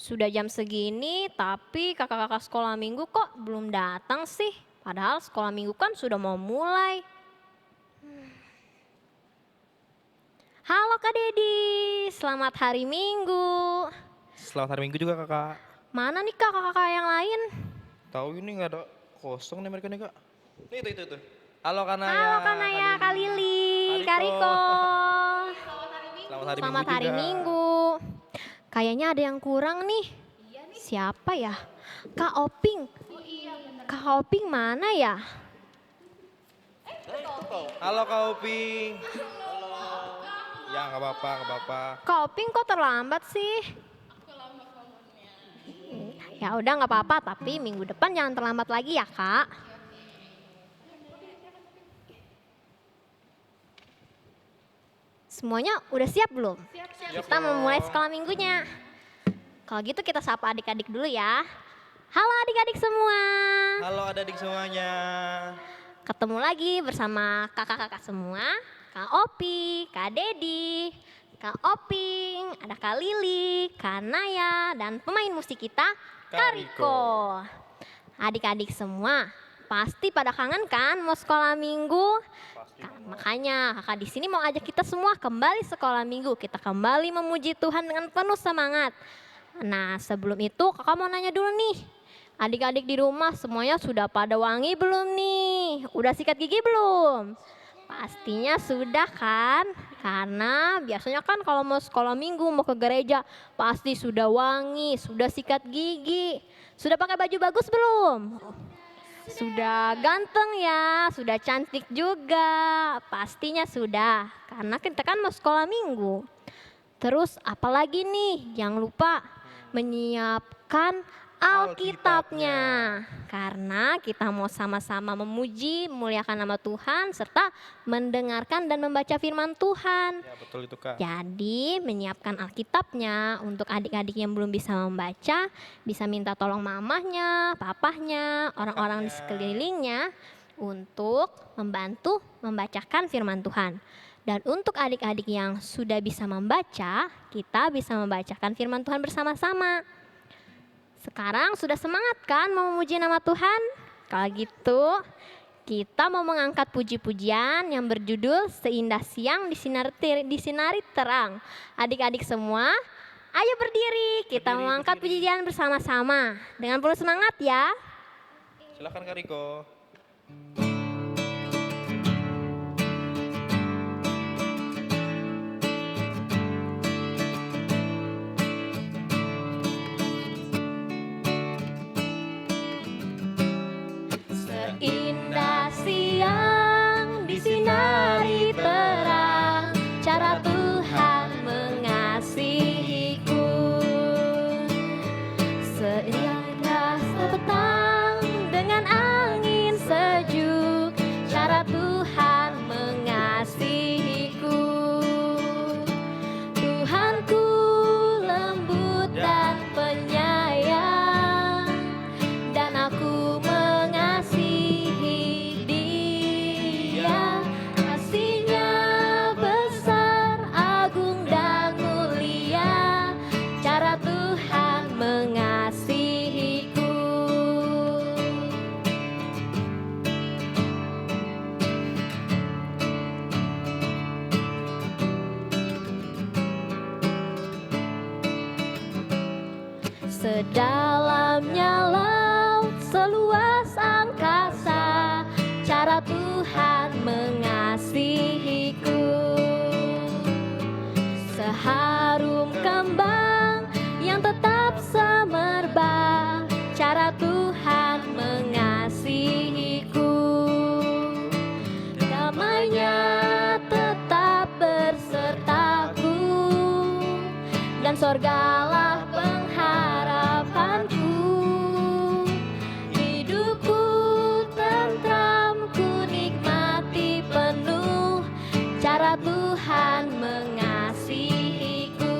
Sudah jam segini, tapi kakak-kakak sekolah minggu kok belum datang sih? Padahal sekolah minggu kan sudah mau mulai. Halo Kak Dedi, selamat hari Minggu. Selamat hari Minggu juga kakak. Mana nih kakak-kakak yang lain? Tahu ini nggak ada kosong nih mereka nih kak. Nih itu. Halo Kanaya, Halo Kak Naya, Kak Lili, Kak Kariko. Riko. Selamat hari Minggu Selamat hari juga. Minggu. Kayaknya ada yang kurang nih. Siapa ya? Kak Oping. Kak Oping mana ya? Halo Kak Uping. Ya nggak apa-apa, nggak apa-apa. Kak Oping kok terlambat sih? Ya udah nggak apa-apa, tapi minggu depan jangan terlambat lagi ya Kak. Semuanya udah siap belum? Kita memulai sekolah minggunya. Kalau gitu kita sapa adik-adik dulu ya. Halo adik-adik semua. Halo adik-adik semuanya. Ketemu lagi bersama kakak-kakak semua. Kak Opi, Kak Dedi, Kak Oping, ada Kak Lili, Kak Naya, dan pemain musik kita, Kak Riko. Adik-adik semua, pasti pada kangen kan mau sekolah minggu? Makanya kakak di sini mau ajak kita semua kembali sekolah minggu. Kita kembali memuji Tuhan dengan penuh semangat. Nah sebelum itu kakak mau nanya dulu nih. Adik-adik di rumah semuanya sudah pada wangi belum nih? Udah sikat gigi belum? Pastinya sudah kan? Karena biasanya kan kalau mau sekolah minggu, mau ke gereja, pasti sudah wangi, sudah sikat gigi. Sudah pakai baju bagus belum? Sudah ganteng ya, sudah cantik juga. Pastinya sudah, karena kita kan mau sekolah minggu. Terus apalagi nih, jangan lupa menyiapkan Alkitabnya. Karena kita mau sama-sama memuji, memuliakan nama Tuhan, serta mendengarkan dan membaca firman Tuhan. Ya betul itu kak. Jadi menyiapkan Alkitabnya untuk adik-adik yang belum bisa membaca, bisa minta tolong mamahnya, papahnya, orang-orang di sekelilingnya untuk membantu membacakan firman Tuhan. Dan untuk adik-adik yang sudah bisa membaca, kita bisa membacakan firman Tuhan bersama-sama. Sekarang sudah semangat kan mau memuji nama Tuhan? Kalau gitu, kita mau mengangkat puji-pujian yang berjudul Seindah Siang Disinari Terang. Adik-adik semua, ayo berdiri. Kita mengangkat pujian bersama-sama. Dengan penuh semangat ya. Silakan Kak Riko. Seindah siang disinari terang, cara Tuhan mengasihiku. Seindah petang dengan angin sejuk, cara Tuhan mengasihiku. Tuhanku lembut dan penyayang, dan aku mengasihi Dia. Kasihnya besar, agung dan mulia, cara Tuhan mengasihiku. Sedalamnya laut, seluas angkasa, cara Tuhan mengasihiku. Seharum kembang yang tetap semerbak, cara Tuhan mengasihiku. Damai-Nya tetap bersertaku, dan sorgalah pengharapanku. Hidupku tentram, ku nikmati penuh, cara Tuhan mengasihiku.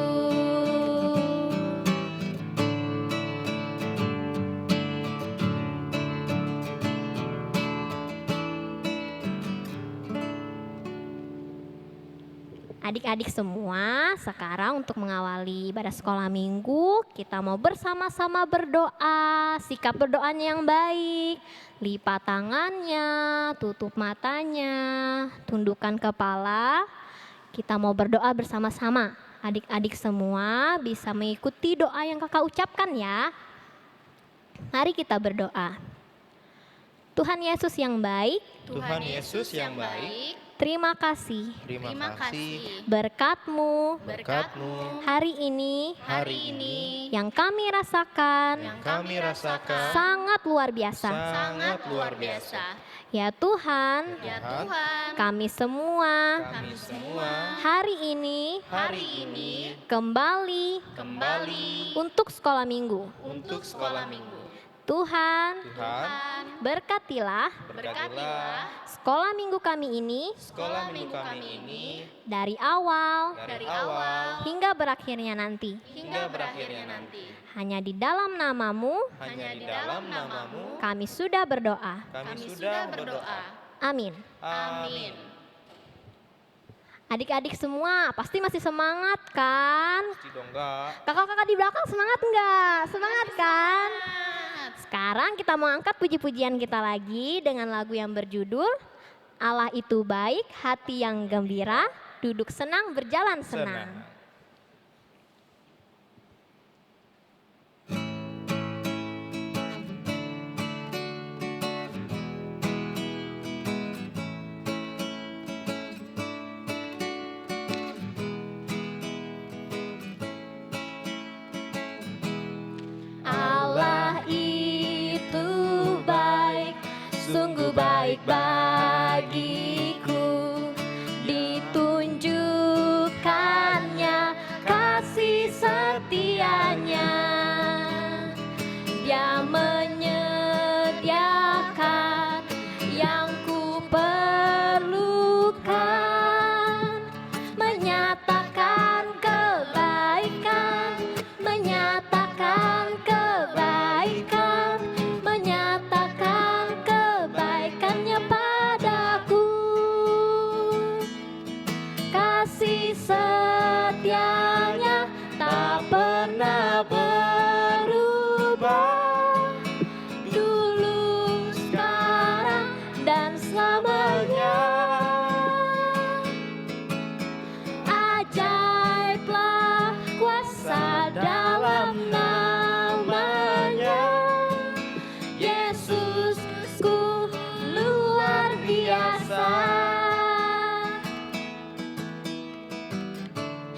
Adik-adik semua, sekarang untuk mengawali ibadah sekolah minggu, kita mau bersama-sama berdoa, sikap berdoanya yang baik, lipat tangannya, tutup matanya, tundukkan kepala. Kita mau berdoa bersama-sama. Adik-adik semua bisa mengikuti doa yang kakak ucapkan ya. Mari kita berdoa. Tuhan Yesus yang baik, Tuhan Yesus yang baik, terima kasih terima kasih berkat-Mu berkat-Mu hari ini hari ini yang kami rasakan yang kami rasakan sangat luar biasa. sangat luar biasa. Ya Tuhan, Ya Tuhan, kami semua kami semua hari ini hari ini kembali kembali untuk sekolah minggu. untuk sekolah minggu. Tuhan, Tuhan, berkatilah berkatilah sekolah minggu kami ini sekolah minggu kami ini dari awal dari awal hingga berakhirnya nanti. hingga berakhirnya nanti. Hanya di dalam namamu Hanya di dalam namamu kami sudah berdoa. kami sudah berdoa. Amin. Amin. Adik-adik semua pasti masih semangat kan? Pasti dong enggak? Kakak-kakak di belakang semangat enggak? Semangat kan? Sekarang kita mau angkat puji-pujian kita lagi dengan lagu yang berjudul Allah itu baik, hati yang gembira, duduk senang, berjalan senang. Allah itu baik, sungguh baik bagiku, ditunjukkannya kasih setianya. Dia menyediakan yang ku perlukan, menyatakan kebaikan, menyatakan kebaikan, menyatakan kebaikannya padaku. Kasih setianya tak pernah berubah, dulu, sekarang, dan selamanya. Ajaiblah kuasa dalam namanya, Yesusku luar biasa.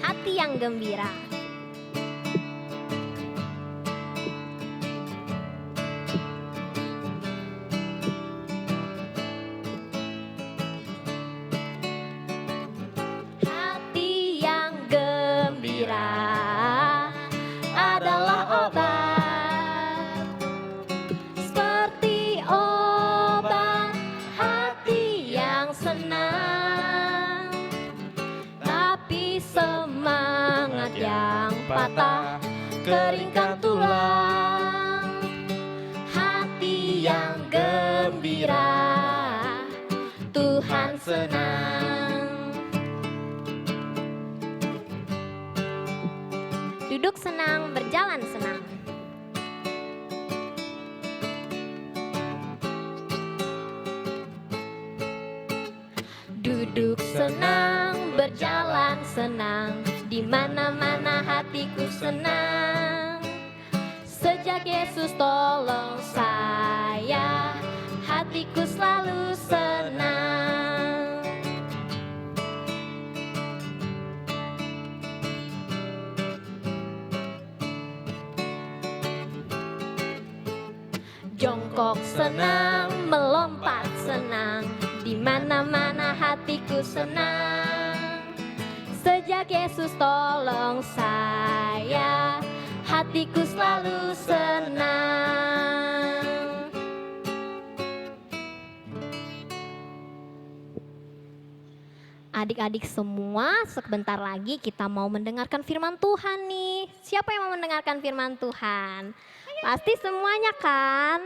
Hati yang gembira. Hati yang gembira adalah obat, seperti obat hati yang senang. Tapi semangat yang patah keringkan tulang. Hati yang gembira, Tuhan senang. Duduk senang, berjalan senang. Duduk senang, berjalan senang, di mana-mana hatiku senang. Sejak Yesus tolong saya, hatiku selalu senang. Jongkok senang, melompat senang, di mana-mana hatiku senang. Sejak Yesus tolong saya, hatiku selalu senang. Adik-adik semua, sebentar lagi kita mau mendengarkan firman Tuhan nih. Siapa yang mau mendengarkan firman Tuhan? Pasti semuanya kan?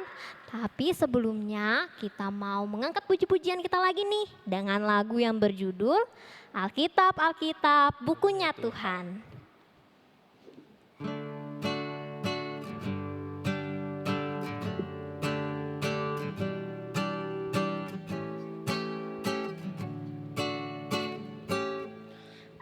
Tapi sebelumnya kita mau mengangkat puji-pujian kita lagi nih dengan lagu yang berjudul Alkitab, Alkitab, bukunya Tuhan.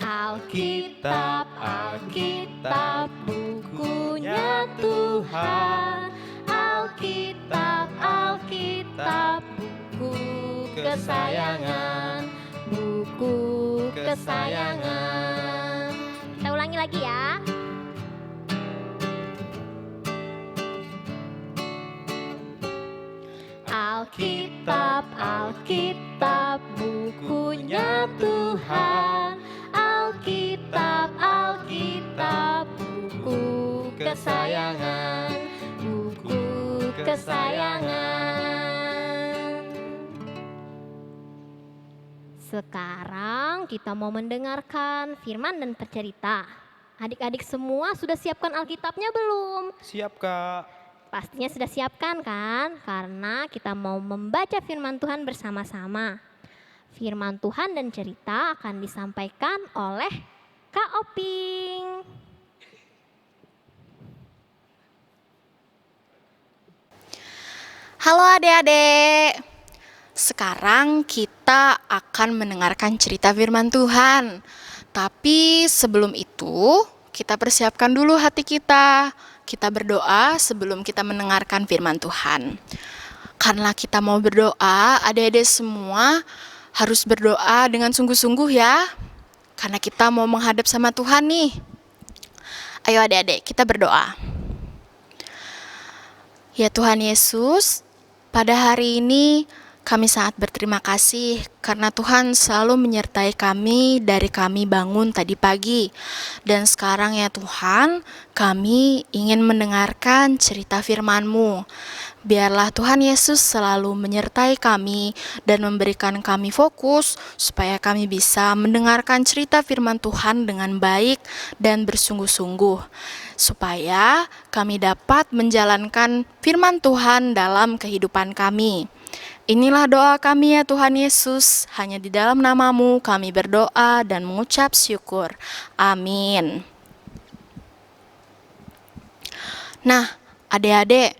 Alkitab, Alkitab, bukunya Tuhan. Alkitab, Alkitab, buku kesayangan, buku kesayangan. Kita ulangi lagi ya. Alkitab, Alkitab, bukunya Tuhan. Alkitab, Alkitab, buku kesayangan, buku kesayangan. Sekarang kita mau mendengarkan firman dan bercerita. Adik-adik semua sudah siapkan Alkitabnya belum? Siap, Kak. Pastinya sudah siapkan kan? Karena kita mau membaca firman Tuhan bersama-sama. Firman Tuhan dan cerita akan disampaikan oleh Kak Oping. Halo adik-adik. Sekarang kita akan mendengarkan cerita firman Tuhan. Tapi sebelum itu, kita persiapkan dulu hati kita. Kita berdoa sebelum kita mendengarkan firman Tuhan. Karena kita mau berdoa, adik-adik semua harus berdoa dengan sungguh-sungguh ya. Karena kita mau menghadap sama Tuhan nih. Ayo adik-adik, kita berdoa. Ya Tuhan Yesus, pada hari ini kami sangat berterima kasih karena Tuhan selalu menyertai kami dari kami bangun tadi pagi. Dan sekarang ya Tuhan, kami ingin mendengarkan cerita firman-Mu. Biarlah Tuhan Yesus selalu menyertai kami dan memberikan kami fokus supaya kami bisa mendengarkan cerita firman Tuhan dengan baik dan bersungguh-sungguh. Supaya kami dapat menjalankan firman Tuhan dalam kehidupan kami. Inilah doa kami ya Tuhan Yesus, hanya di dalam nama-Mu kami berdoa dan mengucap syukur. Amin. Nah, adik-adik,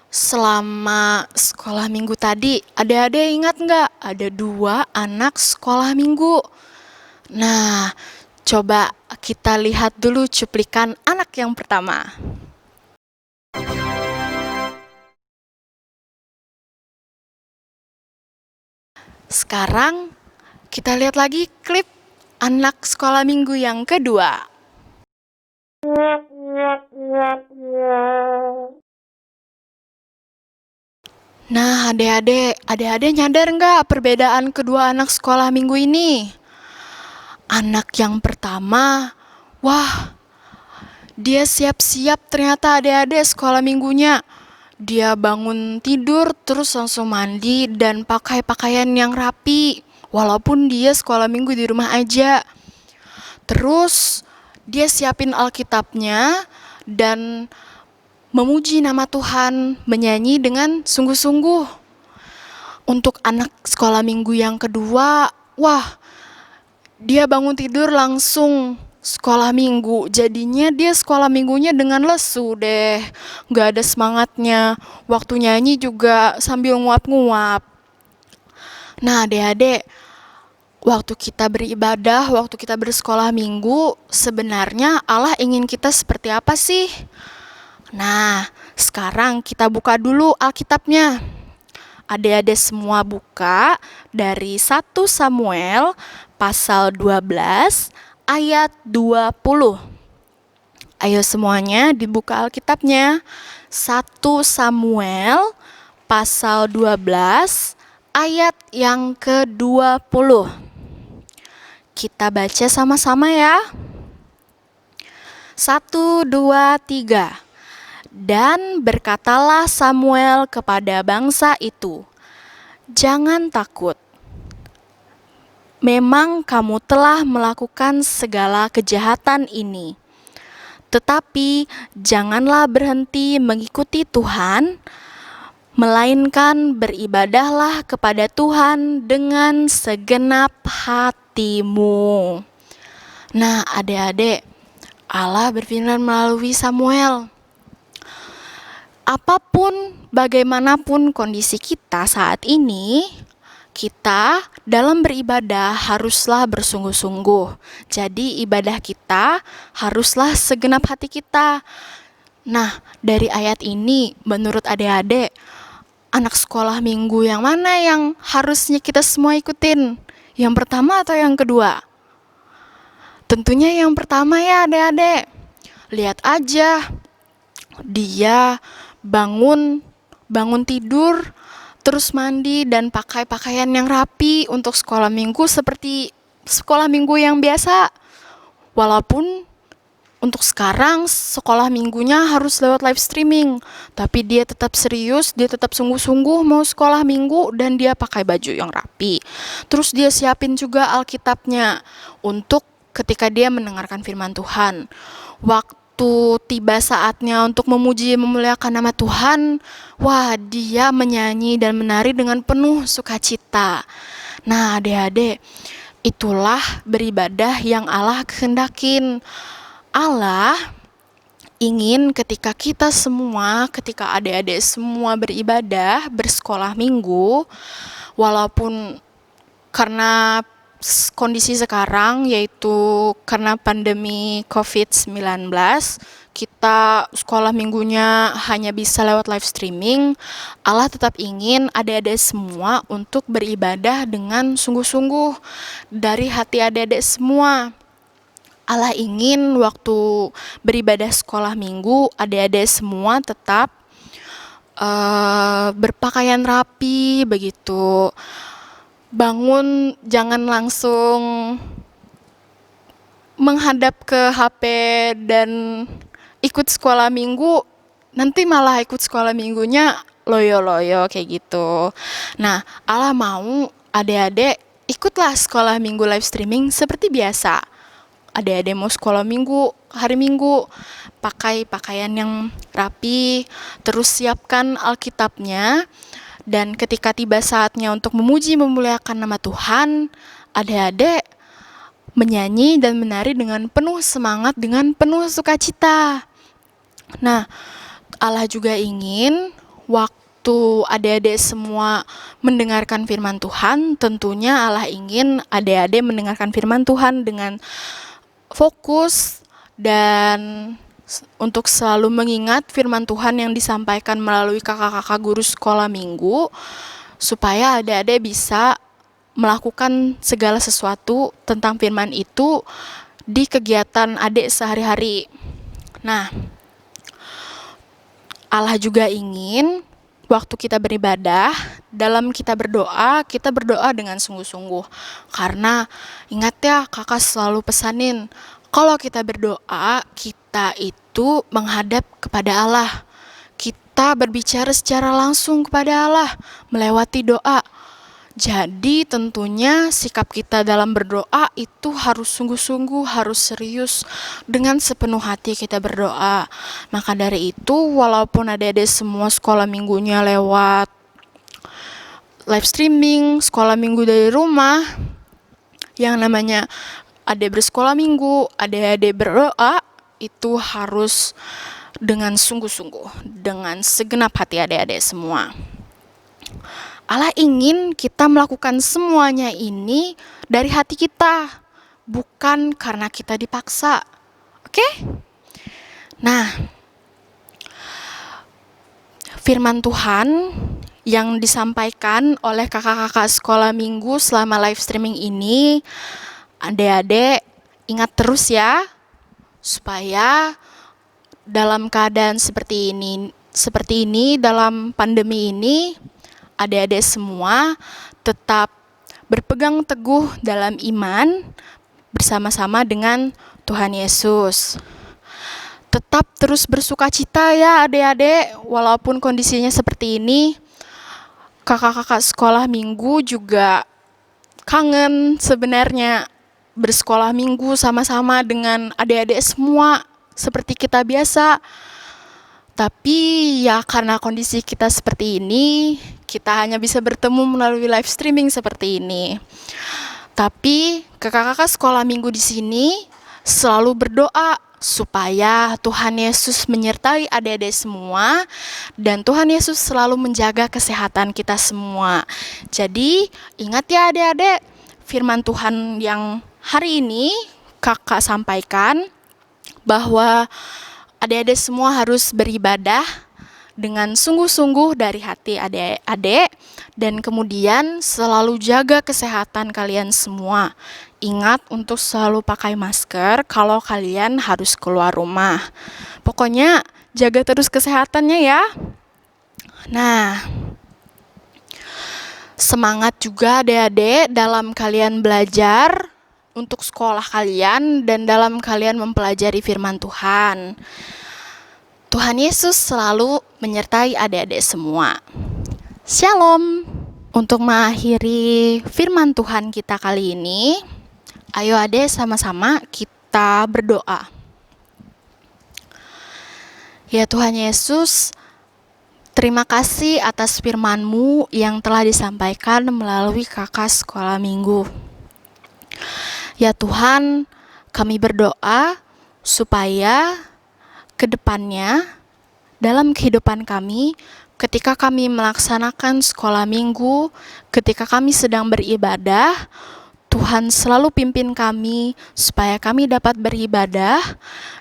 selama sekolah minggu tadi, adik-adik ingat nggak ada 2 anak sekolah minggu? Nah, coba kita lihat dulu cuplikan anak yang pertama. Sekarang kita lihat lagi klip anak sekolah minggu yang kedua. Nah, adik-adik nyadar nggak perbedaan kedua anak sekolah minggu ini? Anak yang pertama, wah, dia siap-siap ternyata adik-adik sekolah minggunya. Dia bangun tidur terus langsung mandi dan pakai pakaian yang rapi. Walaupun dia sekolah minggu di rumah aja. Terus dia siapin Alkitabnya dan memuji nama Tuhan, menyanyi dengan sungguh-sungguh. Untuk anak sekolah minggu yang kedua, wah, dia bangun tidur langsung sekolah minggu. Jadinya dia sekolah minggunya dengan lesu deh. Gak ada semangatnya. Waktu nyanyi juga sambil nguap-nguap. Nah adik-adik, waktu kita beribadah, waktu kita bersekolah minggu, sebenarnya Allah ingin kita seperti apa sih? Nah, sekarang kita buka dulu Alkitabnya. Adik-adik semua buka dari 1 Samuel pasal 12 ayat 20. Ayo semuanya dibuka Alkitabnya. 1 Samuel pasal 12 ayat yang ke-20. Kita baca sama-sama ya. 1, 2, 3. Dan berkatalah Samuel kepada bangsa itu, "Jangan takut. Memang kamu telah melakukan segala kejahatan ini. Tetapi janganlah berhenti mengikuti Tuhan, melainkan beribadahlah kepada Tuhan dengan segenap hatimu. Nah, adik-adik, Allah berfirman melalui Samuel, apapun, bagaimanapun kondisi kita saat ini, kita dalam beribadah haruslah bersungguh-sungguh. Jadi ibadah kita haruslah segenap hati kita. Nah, dari ayat ini, menurut adik-adik, anak sekolah minggu yang mana yang harusnya kita semua ikutin? Yang pertama atau yang kedua? Tentunya yang pertama ya adik-adik. Lihat aja, dia bangun tidur, terus mandi dan pakai pakaian yang rapi untuk sekolah minggu seperti sekolah minggu yang biasa. Walaupun untuk sekarang sekolah minggunya harus lewat live streaming, tapi dia tetap serius, dia tetap sungguh-sungguh mau sekolah minggu dan dia pakai baju yang rapi. Terus dia siapin juga Alkitabnya untuk ketika dia mendengarkan firman Tuhan. Waktu tiba saatnya untuk memuji memuliakan nama Tuhan, wah, dia menyanyi dan menari dengan penuh sukacita. Nah, adik-adik, itulah beribadah yang Allah kehendakin. Allah ingin ketika kita semua, ketika adik-adik semua beribadah, bersekolah minggu, walaupun karena kondisi sekarang, yaitu karena pandemi COVID-19, kita sekolah minggunya hanya bisa lewat live streaming. Allah tetap ingin adik-adik semua untuk beribadah dengan sungguh-sungguh dari hati adik-adik semua. Allah ingin waktu beribadah sekolah minggu, adik-adik semua tetap berpakaian rapi begitu. Bangun jangan langsung menghadap ke HP dan ikut sekolah minggu, nanti malah ikut sekolah minggunya loyo-loyo kayak gitu. Nah, Allah mau adik-adik ikutlah sekolah minggu live streaming seperti biasa. Adik-adik mau sekolah minggu, hari minggu, pakai pakaian yang rapi, terus siapkan Alkitabnya. Dan ketika tiba saatnya untuk memuji memuliakan nama Tuhan, adik-adik menyanyi dan menari dengan penuh semangat, dengan penuh sukacita. Nah, Allah juga ingin waktu adik-adik semua mendengarkan firman Tuhan, tentunya Allah ingin adik-adik mendengarkan firman Tuhan dengan fokus dan untuk selalu mengingat firman Tuhan yang disampaikan melalui kakak-kakak guru sekolah minggu, supaya adik-adik bisa melakukan segala sesuatu tentang firman itu di kegiatan adik sehari-hari. Nah, Allah juga ingin waktu kita beribadah, dalam kita berdoa dengan sungguh-sungguh. Karena ingat ya, kakak selalu pesanin, kalau kita berdoa, kita itu menghadap kepada Allah. Kita berbicara secara langsung kepada Allah, melewati doa. Jadi tentunya sikap kita dalam berdoa itu harus sungguh-sungguh, harus serius, dengan sepenuh hati kita berdoa. Maka dari itu, walaupun adik-adik semua sekolah minggunya lewat live streaming, sekolah minggu dari rumah, yang namanya adik bersekolah minggu, adik-adik berdoa, itu harus dengan sungguh-sungguh, dengan segenap hati adik-adik semua. Allah ingin kita melakukan semuanya ini dari hati kita, bukan karena kita dipaksa. Oke? Nah, firman Tuhan yang disampaikan oleh kakak-kakak sekolah minggu selama live streaming ini, adik-adik ingat terus ya, supaya dalam keadaan seperti ini dalam pandemi ini, adik-adik semua tetap berpegang teguh dalam iman bersama-sama dengan Tuhan Yesus. Tetap terus bersukacita ya adik-adik, walaupun kondisinya seperti ini. Kakak-kakak sekolah minggu juga kangen sebenarnya bersekolah minggu sama-sama dengan adik-adik semua seperti kita biasa. Tapi ya karena kondisi kita seperti ini, kita hanya bisa bertemu melalui live streaming seperti ini. Tapi kakak-kakak sekolah minggu di sini selalu berdoa supaya Tuhan Yesus menyertai adik-adik semua dan Tuhan Yesus selalu menjaga kesehatan kita semua. Jadi ingat ya adik-adik, firman Tuhan yang hari ini kakak sampaikan bahwa adik-adik semua harus beribadah dengan sungguh-sungguh dari hati adik-adik dan kemudian selalu jaga kesehatan kalian semua. Ingat untuk selalu pakai masker kalau kalian harus keluar rumah. Pokoknya jaga terus kesehatannya ya. Nah, semangat juga adik-adik dalam kalian belajar untuk sekolah kalian dan dalam kalian mempelajari firman Tuhan. Tuhan Yesus selalu menyertai adik-adik semua. Shalom. Untuk mengakhiri firman Tuhan kita kali ini, ayo adik sama-sama kita berdoa. Ya Tuhan Yesus, terima kasih atas firman-Mu yang telah disampaikan melalui kakak sekolah minggu. Ya Tuhan, kami berdoa supaya ke depannya dalam kehidupan kami, ketika kami melaksanakan sekolah minggu, ketika kami sedang beribadah, Tuhan selalu pimpin kami supaya kami dapat beribadah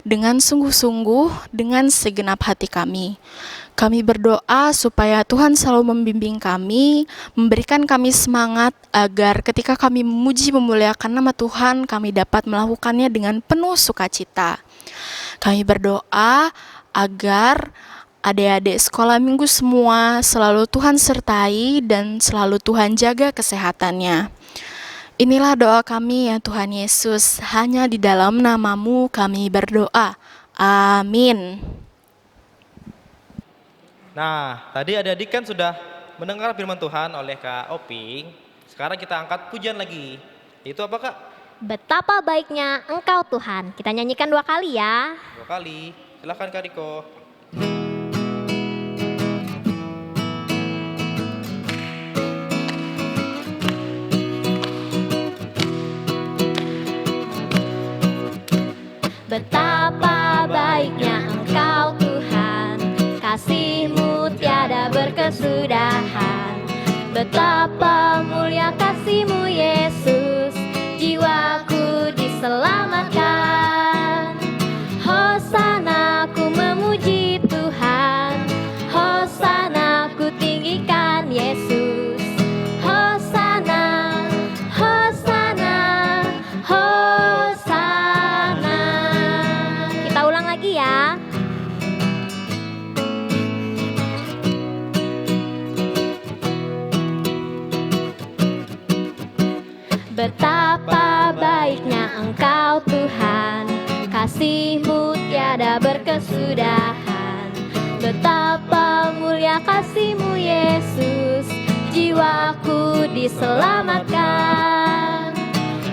dengan sungguh-sungguh, dengan segenap hati kami. Kami berdoa supaya Tuhan selalu membimbing kami, memberikan kami semangat agar ketika kami memuji memuliakan nama Tuhan, kami dapat melakukannya dengan penuh sukacita. Kami berdoa agar adik-adik sekolah minggu semua selalu Tuhan sertai dan selalu Tuhan jaga kesehatannya. Inilah doa kami ya Tuhan Yesus, hanya di dalam nama-Mu kami berdoa. Amin. Nah, tadi adik-adik kan sudah mendengar firman Tuhan oleh Kak Oping. Sekarang kita angkat pujian lagi. Itu apa Kak? Betapa baiknya Engkau Tuhan. Kita nyanyikan 2 kali ya. 2 kali. Silakan Kak Riko. Betapa baiknya Engkau Tuhan, kasih-Mu tiada berkesudahan. Betapa mulia kasih-Mu Yesus, jiwaku diselamatkan. Hosana ku memuji Tuhan, Hosana ku tinggikan Yesus. Hosana, Hosana, Hosana. Kita ulang lagi ya. Betapa baiknya Engkau Tuhan, kasih-Mu tiada berkesudahan. Betapa mulia kasih-Mu Yesus, jiwaku diselamatkan.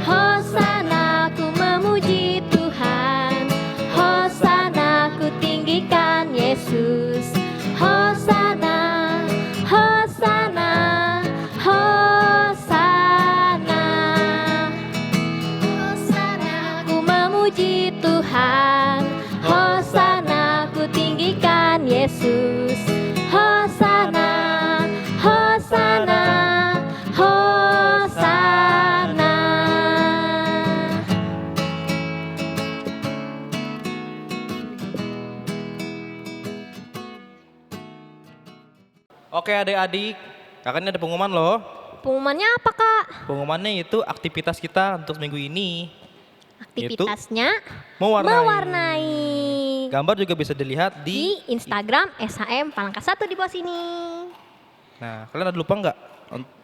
Hosana ku memuji Tuhan, Hosana ku tinggikan Yesus. Hosana, Hosana, Hosana. Hosana ku memuji Tuhan, Hosana ku tinggikan Yesus. Hosana, Hosana, Hosana. Oke adik-adik, kakak ini ada pengumuman loh. Pengumumannya apa Kak? Pengumumannya itu aktivitas kita untuk minggu ini. Aktivitasnya Mewarnai. mewarnai. Gambar juga bisa dilihat Di di... Instagram SHM Palangka 1 di bawah sini. Nah, kalian ada lupa nggak?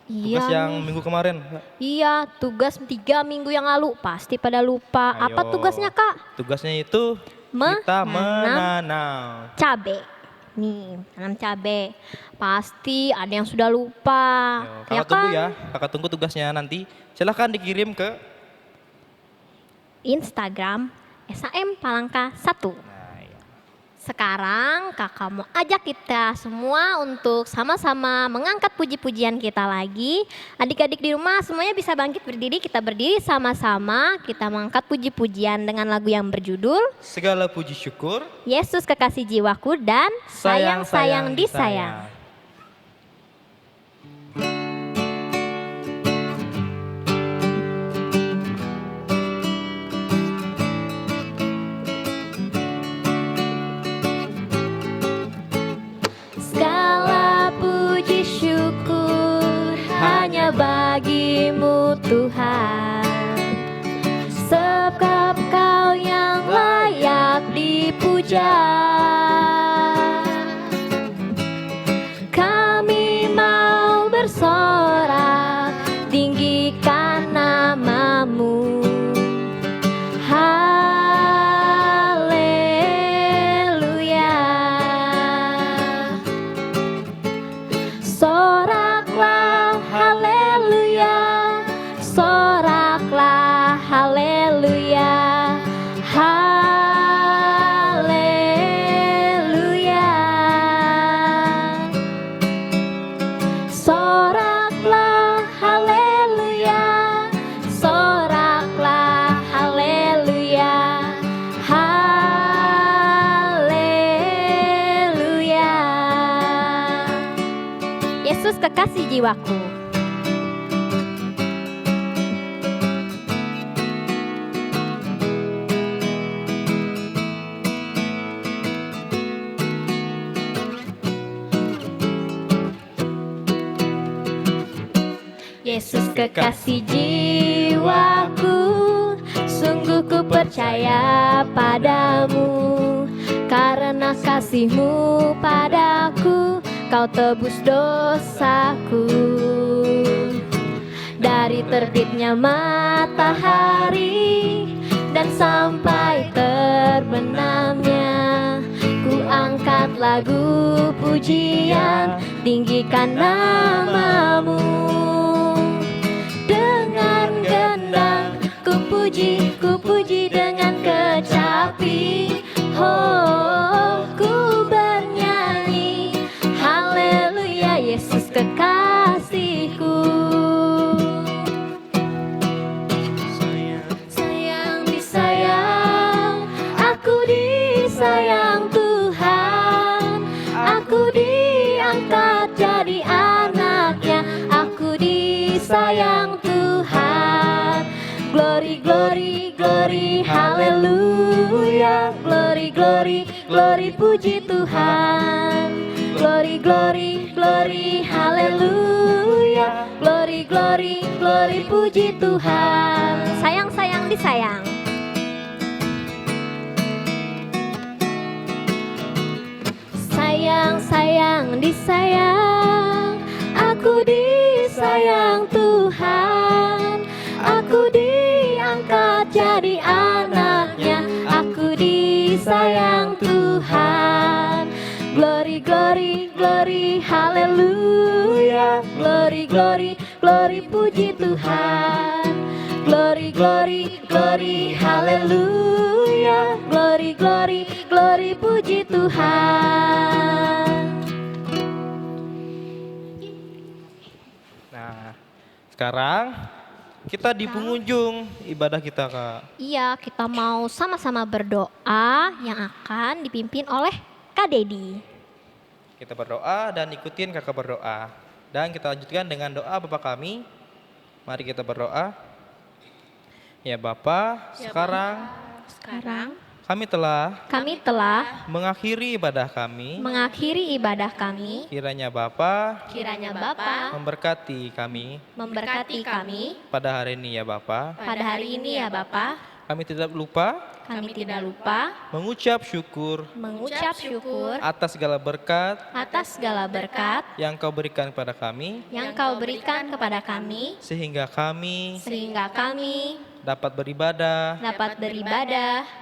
Tugas Iya. yang minggu kemarin. Iya, tugas 3 minggu yang lalu. Pasti pada lupa. Apa Ayo. tugasnya Kak? Tugasnya itu kita menanam. Cabe. Nih, tanam cabe. Pasti ada yang sudah lupa. Ayo, kakak tunggu ya. Kakak tunggu tugasnya nanti. Silahkan dikirim ke... Instagram SHM Palangka 1. Nah, ya. Sekarang kakak mau ajak kita semua untuk sama-sama mengangkat puji-pujian kita lagi. Adik-adik di rumah semuanya bisa bangkit berdiri, kita berdiri sama-sama. Kita mengangkat puji-pujian dengan lagu yang berjudul Segala puji syukur, Yesus kekasih jiwaku dan sayang-sayang disayang. Segala puji syukur hanya bagimu Tuhan, sebab Kau yang layak dipuja. Kami mau bersorak, tinggikan namamu. Haleluya. Soraklah haleluya, soraklah haleluya, haleluya. Soraklah haleluya, soraklah haleluya, haleluya. Yesus kekasih jiwaku. Yesus kekasih jiwaku, sungguh ku percaya padamu. Karena kasih-Mu padaku, Kau tebus dosaku. Dari terbitnya matahari dan sampai terbenamnya, ku angkat lagu pujian, tinggikan namamu. Dengan gendang ku puji dengan kecapi. Oh, ku bernyanyi haleluya, Yesus kekasihku. Sayang disayang, aku disayang Tuhan. Aku diangkat jadi anaknya, aku disayang Tuhan. Glory, glory, glory, haleluya. Glory, glory, glory, puji Tuhan. Glory, glory, glory, haleluya. Glory, glory, glory, puji Tuhan. Sayang-sayang disayang. Sayang-sayang disayang, aku disayang Tuhan. Aku diangkat jadi anaknya, aku disayang Tuhan. Glory, glory, glory, haleluya. Glory, glory, glory, puji Tuhan. Glory, glory, glory, haleluya. Glory, glory, glory, puji Tuhan. Nah, sekarang kita di penghujung ibadah kita, Kak. Iya, kita mau sama-sama berdoa yang akan dipimpin oleh Kak Dedi. Kita berdoa dan ikutin kakak berdoa. Dan kita lanjutkan dengan doa Bapa kami. Mari kita berdoa. Ya Bapa, sekarang kami telah mengakhiri ibadah kami. Kiranya Bapa memberkati kami pada hari ini ya Bapa. Kami tidak lupa mengucap syukur atas segala berkat yang Kau berikan kepada kami, sehingga kami dapat beribadah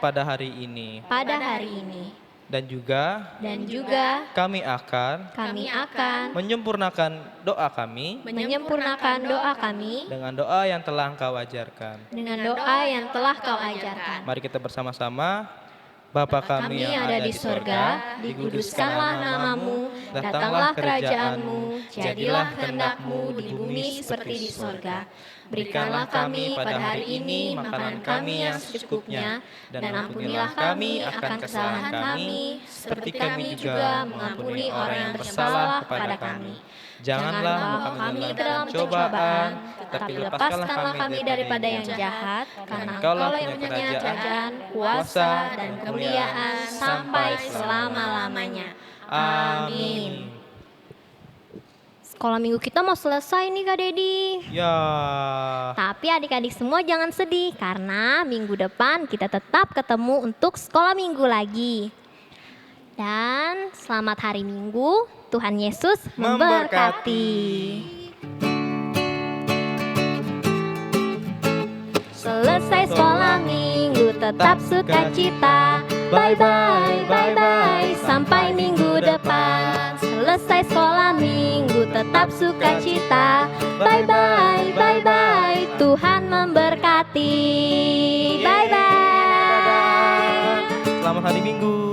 pada hari ini. Dan juga kami akan menyempurnakan doa kami dengan doa yang telah Engkau ajarkan. Mari kita bersama-sama Bapa kami yang ada di sorga, dikuduskanlah namamu, datanglah kerajaanmu, jadilah kehendak-Mu di bumi seperti di sorga. Berikanlah kami pada hari ini makanan kami yang secukupnya, dan ampunilah kami akan kesalahan kami, seperti kami juga mengampuni orang yang bersalah kepada kami. Janganlah membawa kami ke dalam pencobaan, tetapi lepaskanlah kami daripada yang jahat, karena Engkau-Lah yang punya kerajaan, kuasa, dan kemuliaan sampai selama-lamanya. Amin. Sekolah minggu kita mau selesai nih Kak Dedi. Ya, Tapi adik-adik semua jangan sedih karena minggu depan kita tetap ketemu untuk sekolah minggu lagi. Dan selamat hari Minggu, Tuhan Yesus memberkati. Selesai sekolah minggu tetap sukacita. Bye bye, bye bye, sampai minggu depan. Selesai sekolah minggu tetap sukacita. Bye bye, bye bye, Tuhan memberkati. Bye bye. selamat hari Minggu.